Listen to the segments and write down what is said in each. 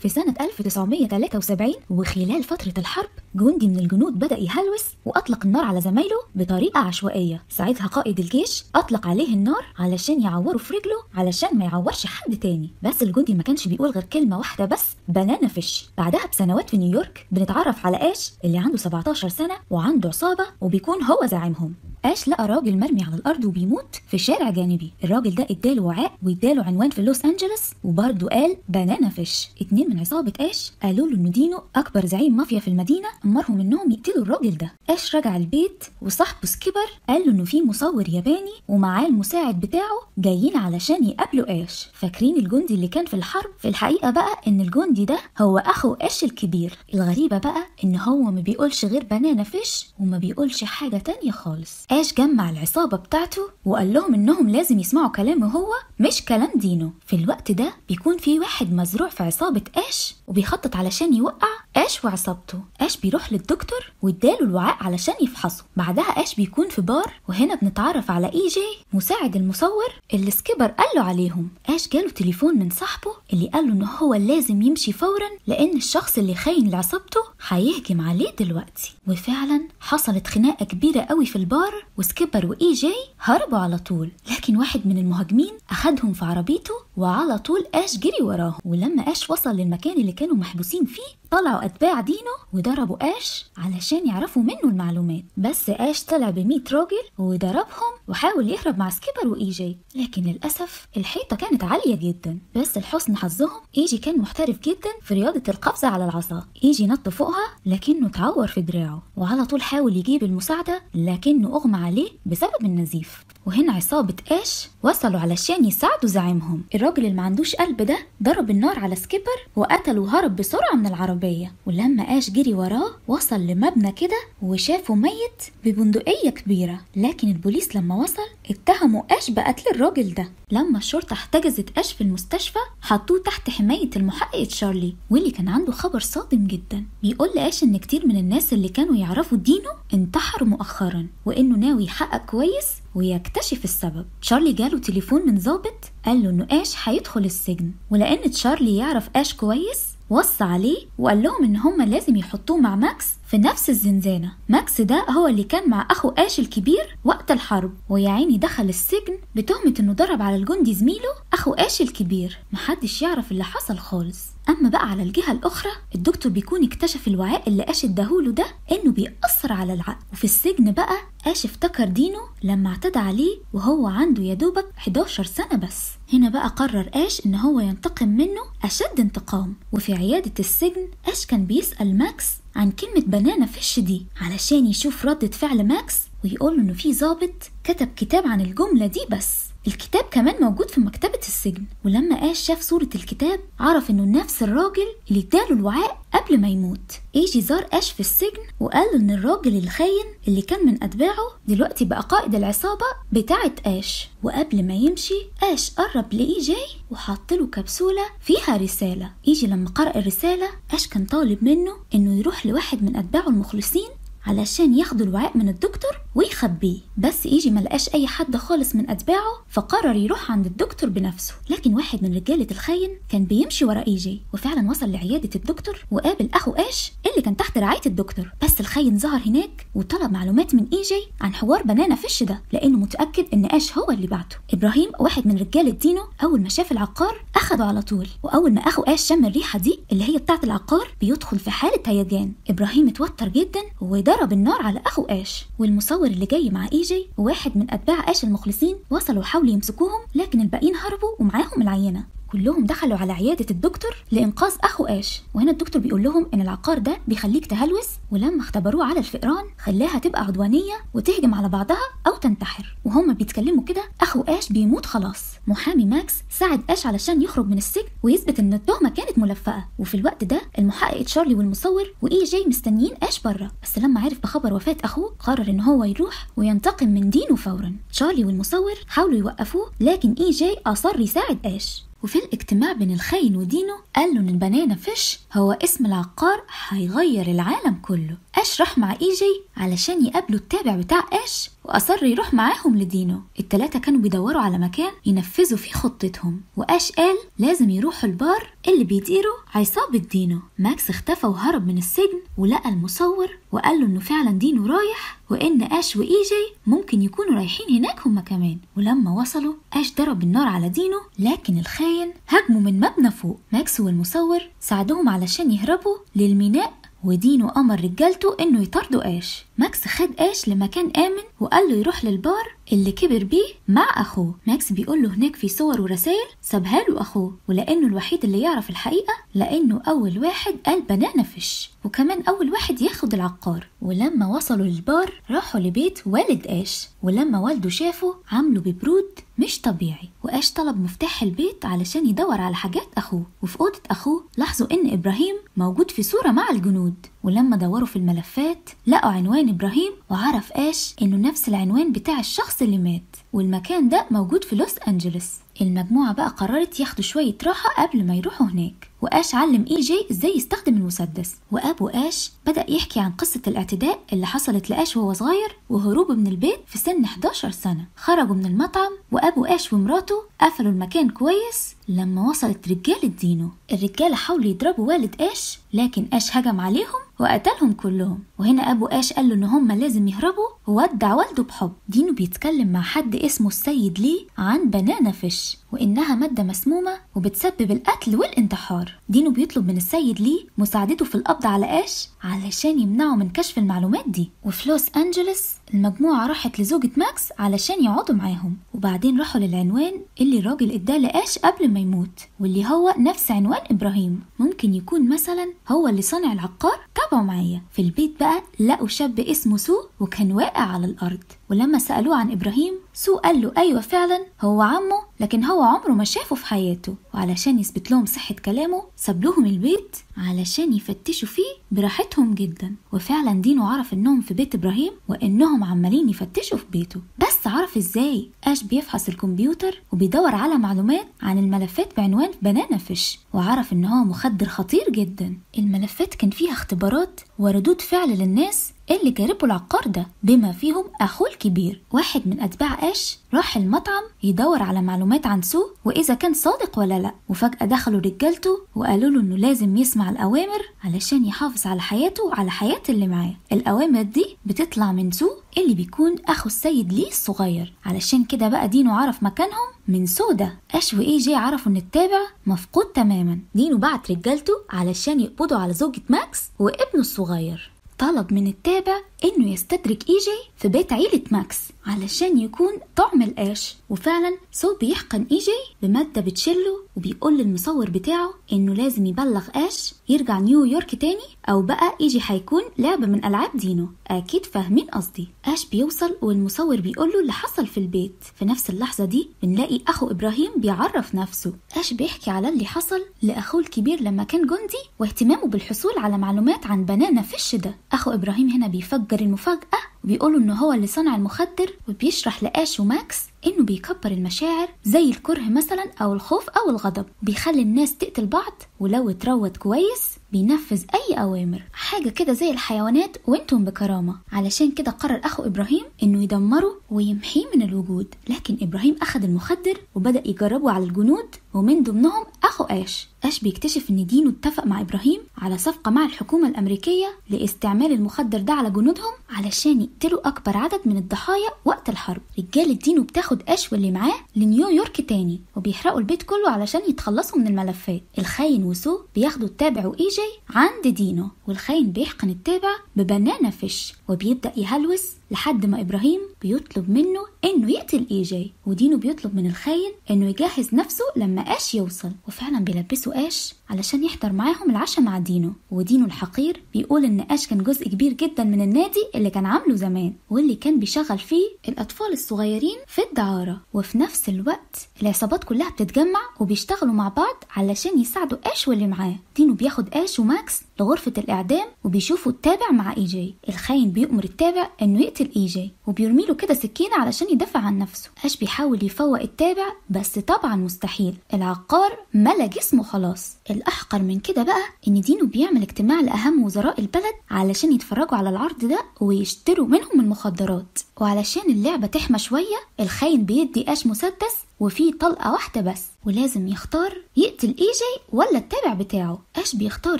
في سنة 1973 وخلال فترة الحرب جندي من الجنود بدأ يهلوس وأطلق النار على زمايله بطريقة عشوائية. ساعتها قائد الجيش أطلق عليه النار علشان يعوره في رجله علشان ما يعورش حد تاني، بس الجندي ما كانش بيقول غير كلمة واحدة بس: بنانا فيش. بعدها بسنوات في نيويورك بنتعرف على آش اللي عنده 17 سنة وعنده عصابة وبيكون هو زعيمهم. آش لقى راجل مرمي على الأرض وبيموت في شارع جانبي. الراجل ده اداله وعاء واداله عنوان في لوس أنجلوس وبرضه قال بنانا فيش. 2 من عصابة آش قالوا له إن دينو أكبر زعيم مافيا في المدينة أمرهم إنهم يقتلوا الراجل ده. آش رجع البيت وصاحبه سكيبر قال له إنه في مصور ياباني ومعاه المساعد بتاعه جايين علشان يقابلوا آش. فاكرين الجندي اللي كان في الحرب؟ في الحقيقة بقى إن الجندي ده هو أخو آش الكبير. الغريبة بقى إن هو ما بيقولش غير بنانا فيش وما بيقولش حاجة تانية خالص. آش جمع العصابة بتاعته وقال لهم إنهم لازم يسمعوا كلامه هو مش كلام دينو. في الوقت ده بيكون في واحد مزروع في عصابة آش وبيخطط علشان يوقع آش وعصابته. آش بيروح للدكتور واداله الوعاء علشان يفحصه. بعدها آش بيكون في بار وهنا بنتعرف على إي جي مساعد المصور اللي سكيبر قال له عليهم. آش جاله تليفون من صاحبه اللي قال له إن هو لازم يمشي فورا لأن الشخص اللي خاين لعصابته هيهجم عليه دلوقتي. وفعلا حصلت خناقة كبيرة قوي في البار وسكيبر وإي جي هربوا على طول، لكن واحد من المهاجمين أخدهم في عربيته وعلى طول آش جري وراهم. ولما آش وصل للمكان اللي كانوا محبوسين فيه طلعوا أتباع دينو وضربوا آش علشان يعرفوا منه المعلومات، بس آش طلع ب100 راجل وضربهم وحاول يهرب مع سكيبر وإي جي، لكن للأسف الحيطة كانت عالية جدا. بس لحسن حظهم إي جي كان محترف جدا في رياضة القفز على العصا. إي جي نط فوقها لكنه اتعور في دراعه وعلى طول حاول يجيب المساعدة لكنه أغمى عليه بسبب النزيف. وهنا عصابة آش وصلوا علشان يساعدوا زعيمهم. الراجل اللي ما عندوش قلب ده ضرب النار على سكيبر وقتله وهرب بسرعة من العربية. ولما آش جري وراه وصل لمبنى كده وشافه ميت ببندقية كبيرة، لكن البوليس لما وصل اتهموا آش بقتل الراجل ده. لما الشرطة احتجزت آش في المستشفى حطوه تحت حماية المحقق تشارلي واللي كان عنده خبر صادم جدا بيقول لآش ان كتير من الناس اللي كانوا يعرفوا دينو انتحروا مؤخرا وانه ناوي يحقق كويس ويكتشف السبب. تشارلي جاله تليفون من ضابط قال له انه آش هيدخل السجن، ولان تشارلي يعرف آش كويس وصى عليه وقال لهم ان هم لازم يحطوه مع ماكس في نفس الزنزانة. ماكس ده هو اللي كان مع اخو آش الكبير وقت الحرب، ويا عيني دخل السجن بتهمة انه ضرب على الجندي زميله اخو آش الكبير. محدش يعرف اللي حصل خالص. اما بقى على الجهة الاخرى الدكتور بيكون اكتشف الوعاء اللي آش اداهوله ده انه بيأثر على العقل. وفي السجن بقى آش افتكر دينو لما اعتدى عليه وهو عنده يدوبك 11 سنة بس. هنا بقى قرر آش ان هو ينتقم منه اشد انتقام. وفي عيادة السجن آش كان بيسأل ماكس عن كلمة بنانا فيش دي علشان يشوف ردة فعل ماكس ويقول انه في ضابط كتب كتاب عن الجملة دي. بس الكتاب كمان موجود في مكتبة السجن. ولما آش شاف صورة الكتاب عرف انه نفس الراجل اللي اداله الوعاء قبل ما يموت. يجي زار آش في السجن وقال له ان الراجل الخاين اللي كان من اتباعه دلوقتي بقى قائد العصابة بتاعة آش. وقبل ما يمشي آش قرب لإي جي وحط له كبسولة فيها رسالة. يجي لما قرأ الرسالة آش كان طالب منه انه يروح لواحد من اتباعه المخلصين علشان ياخدوا الوعاء من الدكتور ويخبيه، بس يجي ملقاش اي حد خالص من اتباعه فقرر يروح عند الدكتور بنفسه. لكن واحد من رجالة الخاين كان بيمشي ورا اي جي وفعلا وصل لعيادة الدكتور وقابل اخو آش اللي كان تحت رعاية الدكتور. بس الخاين ظهر هناك وطلب معلومات من اي جي عن حوار بنانا فيش ده لانه متأكد ان آش هو اللي بعته. ابراهيم واحد من رجالة دينو اول ما شاف العقار اخده على طول، واول ما اخو آش شم الريحة دي اللي هي بتاعة العقار بيدخل في حالة هيجان. ابراهيم اتوتر جدا وضرب النار على اخو آش. والمصور اللي جاي مع اي جي وواحد من اتباع آش المخلصين وصلوا وحاولوا يمسكوهم لكن الباقيين هربوا ومعاهم العينة. كلهم دخلوا على عيادة الدكتور لإنقاذ أخو آش. وهنا الدكتور بيقول لهم إن العقار ده بيخليك تهلوس، ولما اختبروه على الفئران خلاها تبقى عدوانية وتهجم على بعضها أو تنتحر. وهم بيتكلموا كده أخو آش بيموت خلاص. محامي ماكس ساعد آش علشان يخرج من السجن ويثبت إن التهمة كانت ملفقة. وفي الوقت ده المحقق تشارلي والمصور وإي جي مستنيين آش بره، بس لما عرف بخبر وفاة أخوه قرر إن هو يروح وينتقم من دينو فورا. تشارلي والمصور حاولوا يوقفوه لكن إي جي أصر يساعد آش. وفي الاجتماع بين الخاين ودينو قال له ان البنانا فيش هو اسم العقار هيغير العالم كله. اش راح مع اي جي علشان يقابلوا التابع بتاع اش، واصر يروح معاهم لدينو. التلاتة كانوا بيدوروا على مكان ينفذوا فيه خطتهم، واش قال لازم يروحوا البار اللي بيديروا عصابة دينو. ماكس اختفى وهرب من السجن ولقى المصور وقال له انه فعلا دينو رايح، وان اش واي جي ممكن يكونوا رايحين هناك هما كمان. ولما وصلوا اش ضرب النار على دينو، لكن الخاين هاجموا من مبنى فوق. ماكس والمصور ساعدوهم علشان يهربوا للميناء، ودينو امر رجالته انه يطاردوا اش. ماكس خد اش لمكان امن وقال له يروح للبار اللي كبر بيه مع اخوه. ماكس بيقول له هناك في صور ورسائل سابها له اخوه، ولانه الوحيد اللي يعرف الحقيقه، لانه اول واحد قال بنانا فيش، وكمان اول واحد ياخد العقار. ولما وصلوا للبار راحوا لبيت والد اش، ولما والده شافه عامله ببرود مش طبيعي. واش طلب مفتاح البيت علشان يدور على حاجات اخوه، وفي اوضه اخوه لاحظوا ان ابراهيم موجود في صوره مع الجنود. ولما دوروا في الملفات لقوا عنوان ابراهيم، وعرف اش انه نفس العنوان بتاع الشخص اللي مات، والمكان ده موجود في لوس أنجلس. المجموعة بقى قررت ياخدوا شوية راحة قبل ما يروحوا هناك، وآش علم اي جي ازاي يستخدم المسدس. وابو آش بدأ يحكي عن قصة الاعتداء اللي حصلت لآش وهو صغير وهروبه من البيت في سن 11 سنة. خرجوا من المطعم وابو آش ومراته قفلوا المكان كويس. لما وصلت رجالة دينو، الرجالة حاولوا يضربوا والد آش، لكن آش هجم عليهم وقتلهم كلهم. وهنا ابو آش قال له ان هم لازم يهربوا، وودع والده بحب. دينو بيتكلم مع حد اسمه السيد لي عن بنانا فيش، وانها مادة مسمومة وبتسبب القتل والانتحار. دينو بيطلب من السيد لي مساعدته في القبض على آش علشان يمنعه من كشف المعلومات دي. وفي لوس أنجلس المجموعة راحت لزوجة ماكس علشان يقعدوا معاهم، وبعدين راحوا للعنوان اللي الراجل اداه لآش قبل ما يموت، واللي هو نفس عنوان إبراهيم. ممكن يكون مثلا هو اللي صنع العقار. تابعوا معايا. في البيت بقى لقوا شاب اسمه سو وكان واقع على الأرض. ولما سألوه عن إبراهيم، سو قال له أيوة فعلا هو عمه، لكن هو عمره ما شافه في حياته. وعلشان يثبت لهم صحة كلامه ساب لهم البيت علشان يفتشوا فيه براحتهم جدا. وفعلا دينو عرف انهم في بيت إبراهيم وانهم عمالين يفتشوا في بيته. بس عرف ازاي؟ آش بيفحص الكمبيوتر وبيدور على معلومات عن الملفات بعنوان بنانا فيش، وعرف ان هو مخدر خطير جدا. الملفات كان فيها اختبارات وردود فعل للناس اللي جربوا العقار ده، بما فيهم اخوه الكبير. واحد من اتباع آش راح المطعم يدور على معلومات عن سو واذا كان صادق ولا لا، وفجأة دخلوا رجالته وقالوا له انه لازم يسمع الاوامر علشان يحافظ على حياته وعلى حياة اللي معاه. الاوامر دي بتطلع من سو اللي بيكون اخو السيد لي الصغير. علشان كده بقى دينو عرف مكانهم من سو ده. آش واي جي عرفوا ان التابع مفقود تماما. دينو بعت رجالته علشان يقبضوا على زوجة ماكس وابنه الصغير. طلب من التابع انه يستدرك اي جي في بيت عيلة ماكس علشان يكون طعم الآش. وفعلا سو بيحقن اي جي بمادة بتشله، وبيقول للمصور بتاعه انه لازم يبلغ آش يرجع نيويورك تاني، او بقى اي جي هيكون لعبة من العاب دينو. اكيد فاهمين قصدي. آش بيوصل والمصور بيقول له اللي حصل في البيت. في نفس اللحظة دي بنلاقي اخو ابراهيم بيعرف نفسه. آش بيحكي على اللي حصل لاخوه الكبير لما كان جندي، واهتمامه بالحصول على معلومات عن بنانا فيش ده. اخو ابراهيم هنا بيفجر المفاجأة وبيقولوا انه هو اللي صنع المخدر، وبيشرح لآش وماكس انه بيكبر المشاعر زي الكره مثلا او الخوف او الغضب، بيخلي الناس تقتل بعض، ولو اتروت كويس بينفذ اي اوامر، حاجة كده زي الحيوانات وانتم بكرامة. علشان كده قرر اخو ابراهيم انه يدمره ويمحيه من الوجود. لكن ابراهيم اخذ المخدر وبدأ يجربه على الجنود، ومن ضمنهم اخو آش. آش بيكتشف ان دينو اتفق مع ابراهيم على صفقة مع الحكومة الامريكية لاستعمال المخدر ده على جنودهم علشان يقتلوا اكبر عدد من الضحايا وقت الحرب. رجالة دينو بتاخد آش واللي معاه لنيويورك تاني، وبيحرقوا البيت كله علشان يتخلصوا من الملفات. الخاين وسو بياخدوا التابع واي جي عند دينو، والخاين بيحقن التابع ببنانا فيش وبيبدأ يهلوس لحد ما ابراهيم بيطلب منه انه يقتل اي جي، ودينو بيطلب من الخاين انه يجهز نفسه لما آش يوصل. وفعلا بيلبسوا آش علشان يحضر معاهم العشاء مع دينو. ودينو الحقير بيقول ان آش كان جزء كبير جدا من النادي اللي كان عامله زمان، واللي كان بيشغل فيه الاطفال الصغيرين في الدعارة. وفي نفس الوقت العصابات كلها بتتجمع وبيشتغلوا مع بعض علشان يساعدوا آش واللي معاه. دينو بياخد آش وماكس لغرفة الاعدام وبيشوفوا التابع مع اي جي. الخاين بيأمر التابع انه يقتل بيقتل اي جي وبيرميله كده سكينة علشان يدافع عن نفسه. اش بيحاول يفوق التابع بس طبعا مستحيل، العقار ملا جسمه خلاص. الاحقر من كده بقى ان دينو بيعمل اجتماع لاهم وزراء البلد علشان يتفرجوا على العرض ده ويشتروا منهم المخدرات. وعلشان اللعبة تحمى شوية الخاين بيدي اش مسدس وفيه طلقة واحدة بس، ولازم يختار يقتل اي جي ولا التابع بتاعه. اش بيختار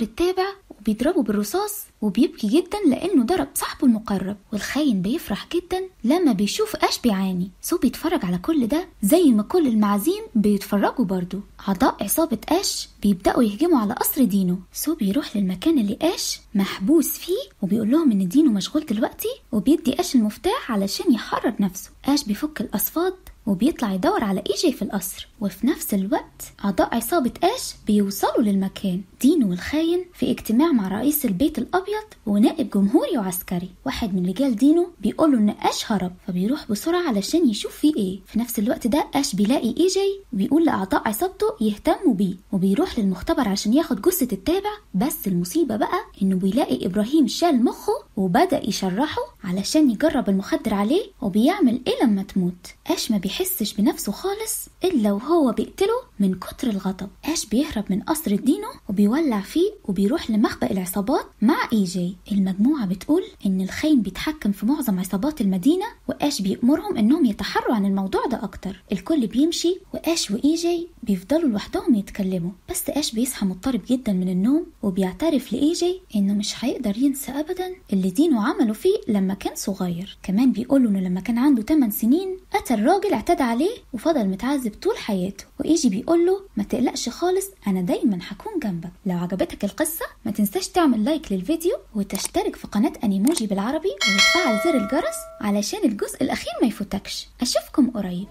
التابع وبيضربه بالرصاص وبيبكي جدا لانه ضرب صاحبه المقرب، والخاين بيفرح جدا لما بيشوف اش بيعاني. سو بيتفرج على كل ده زي ما كل المعازيم بيتفرجوا برضو. اعضاء عصابة اش بيبدأوا يهجموا على قصر دينو. سو بيروح للمكان اللي اش محبوس فيه وبيقول لهم ان دينو مشغول دلوقتي، وبيدي اش المفتاح علشان يحرر نفسه. اش بيفك الاصفاد وبيطلع يدور على اي جي في القصر، وفي نفس الوقت اعضاء عصابة اش بيوصلوا للمكان. دينو والخاين في اجتماع مع رئيس البيت الابيض ونائب جمهوري وعسكري. واحد من رجال دينو بيقوله ان اش هرب، فبيروح بسرعة علشان يشوف فيه ايه. في نفس الوقت ده اش بيلاقي اي جي وبيقول لاعضاء عصابته يهتموا بيه، وبيروح للمختبر عشان ياخد جثة التابع. بس المصيبة بقى انه بيلاقي ابراهيم شال مخه وبدأ يشرحه علشان يجرب المخدر عليه وبيعمل ايه لما تموت. اش ما بيحسش بنفسه خالص الا وهو بيقتله من كتر الغضب. اش بيهرب من قصر دينو وبيولع فيه وبيروح لمخبأ العصابات مع اي جي. المجموعة بتقول ان الخاين بيتحكم في معظم عصابات المدينة، واش بيأمرهم انهم يتحروا عن الموضوع ده اكتر. الكل بيمشي واش واي جي بيفضلوا لوحدهم يتكلموا. بس اش بيصحى مضطرب جدا من النوم وبيعترف لاي جي انه مش هيقدر ينسى ابدا اللي دينو عمله فيه لما كان صغير. كمان بيقولوا انه لما كان عنده 8 سنين قتل راجل اعتدى عليه وفضل متعذب طول حياته. واي جي بيقول له ما تقلقش خالص، انا دايما هكون جنبك. لو عجبتك القصة ما تنساش تعمل لايك للفيديو وتشترك في قناة انيموجي بالعربي وتفعل زر الجرس علشان الجزء الاخير ما يفوتكش. اشوفكم قريب.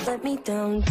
Let me down.